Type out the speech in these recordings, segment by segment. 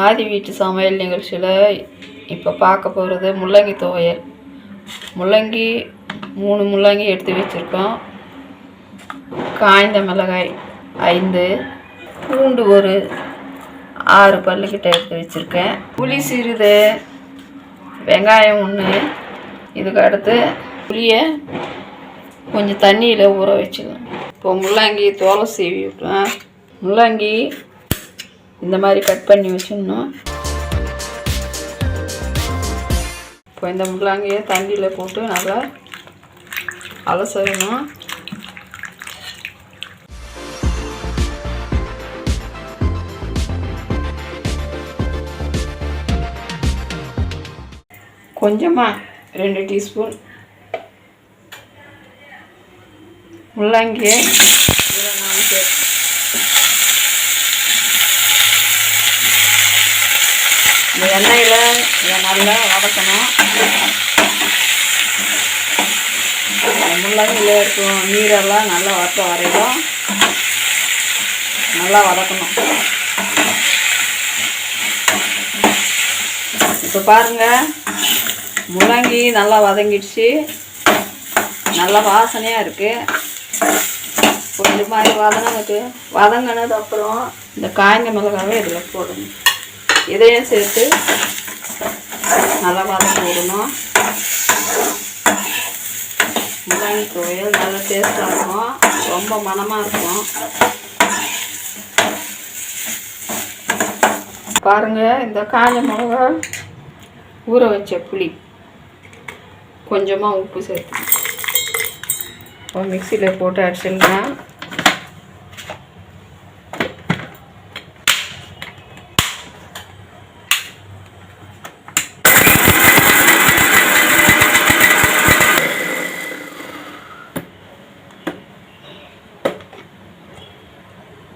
ஆதி வீட்டு சமையல் நிகழ்ச்சியில் இப்போ பார்க்க போகிறது முள்ளங்கி துவையல். முள்ளங்கி 3 முள்ளங்கி எடுத்து வச்சுருக்கோம். காய்ந்த மிளகாய் 5, பூண்டு ஒரு 6 பல்லுக்கிட்ட எடுத்து வச்சுருக்கேன். புளி சிறிது, வெங்காயம் 1. இதுக்கு அடுத்து புளியை கொஞ்சம் தண்ணியில் ஊற வச்சுக்கலாம். இப்போ முள்ளங்கி தோலை சீவி விட்டுருவேன். முள்ளங்கி இந்த மாதிரி கட் பண்ணி வச்சிடணும். இப்போ இந்த முள்ளங்கியை தண்ணியில் போட்டு நல்லா அலசணும். கொஞ்சமாக 2 டீஸ்பூன் முள்ளங்கியை இதில் நான் சேர்த்து இந்த எண்ணெயில் இதை நல்லா வதக்கணும். முள்ளங்கியில் இருக்கும் நீரெல்லாம் நல்லா வத்த வரையும் நல்லா வதக்கணும். இப்போ பாருங்கள், முள்ளங்கி நல்லா வதங்கிடுச்சு. நல்லா வாசனையாக இருக்குது. கொஞ்சம் மாதிரி வதங்கினது அப்புறம் இந்த காய்ந்த மிளகாவை இதில் போடணும். இதையும் சேர்த்து நல்லா வதக்கி விடணும். முள்ளங்கி துவையல் நல்லா டேஸ்ட்டாக இருக்கும், ரொம்ப மணமாக இருக்கும். பாருங்கள், இந்த காய்ந்த மிளகா, ஊற வச்ச புளி, கொஞ்சமாக உப்பு சேர்த்து மிக்சியில் போட்டு அடிச்சிடலாம்.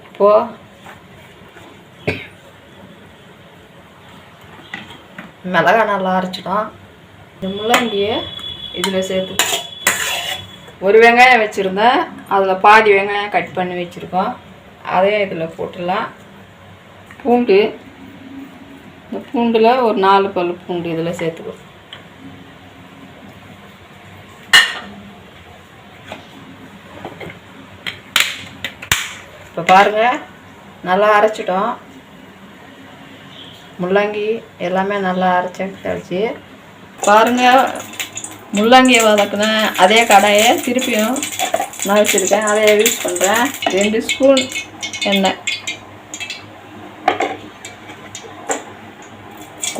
இப்போது மிளகா நல்லா அரைச்சிடும். இந்த முள்ளங்கியை இதில் சேர்த்து ஒரு வெங்காயம் வச்சுருந்தேன், அதில் பாதி வெங்காயம் கட் பண்ணி வச்சுருக்கோம். அதையும் இதில் போட்டுடலாம். பூண்டு, இந்த பூண்டில் ஒரு 4 பல் பூண்டு இதில் சேர்த்துக்கணும். இப்போ பாருங்கள், நல்லா அரைச்சிட்டோம். முள்ளங்கி எல்லாமே நல்லா அரைச்சாச்சு. பாருங்கள், முள்ளங்கியை வதக்குன அதே கடாயை திருப்பியும் நான் வச்சுருக்கேன். அதை யூஸ் பண்ணுறேன். 2 ஸ்பூன் எண்ணெய்,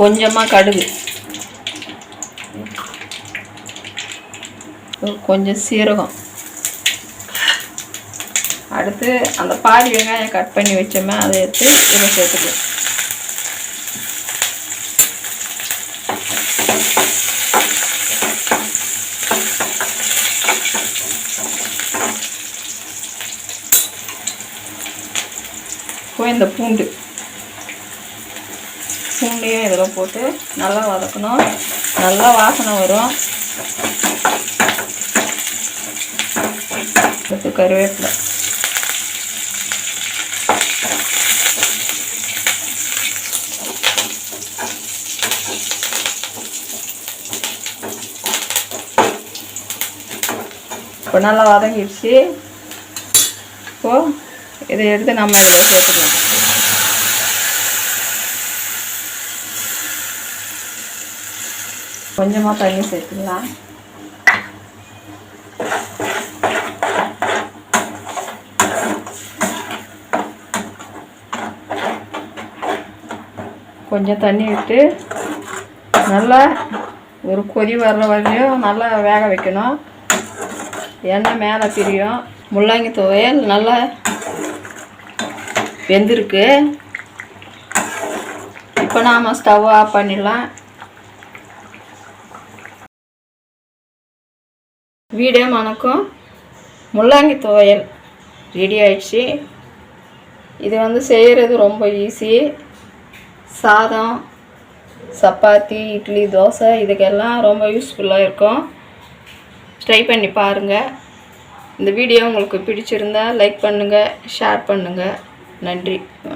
கொஞ்சமாக கடுகு, கொஞ்சம் சீரகம், அடுத்து அந்த பாதி வெங்காயம் கட் பண்ணி வச்சோமே அதை எடுத்து இதில் சேர்த்துக்கலாம். இப்போ இந்த பூண்டையும் இதில் போட்டு நல்லா வதக்கணும். நல்லா வாசனை வரும். அடுத்து கருவேப்பிலை, இப்போ நல்லா வதங்கிடுச்சு. இப்போது இதை எடுத்து நம்ம இதில் சேர்த்துக்கலாம். கொஞ்சமாக தண்ணி சேர்த்துக்கலாம். கொஞ்சம் தண்ணி விட்டு நல்லா ஒரு கொதி வர்ற வரையும் நல்லா வேக வைக்கணும். எண்ணெய் மேலே பிரியும். முள்ளங்கி துவையல் நல்லா வெந்திருக்கு. இப்போ நாம் ஸ்டவ் ஆஃப் பண்ணிடலாம். வீடியோ மணக்கும் முள்ளங்கி துவையல் ரெடி ஆயிடுச்சு. இது செய்கிறது ரொம்ப ஈஸி. சாதம், சப்பாத்தி, இட்லி, தோசை இதுக்கெல்லாம் ரொம்ப யூஸ்ஃபுல்லாக இருக்கும். ட்ரை பண்ணி பாருங்கள். இந்த வீடியோ உங்களுக்கு பிடிச்சிருந்தா லைக் பண்ணுங்கள், ஷேர் பண்ணுங்கள். நன்றி.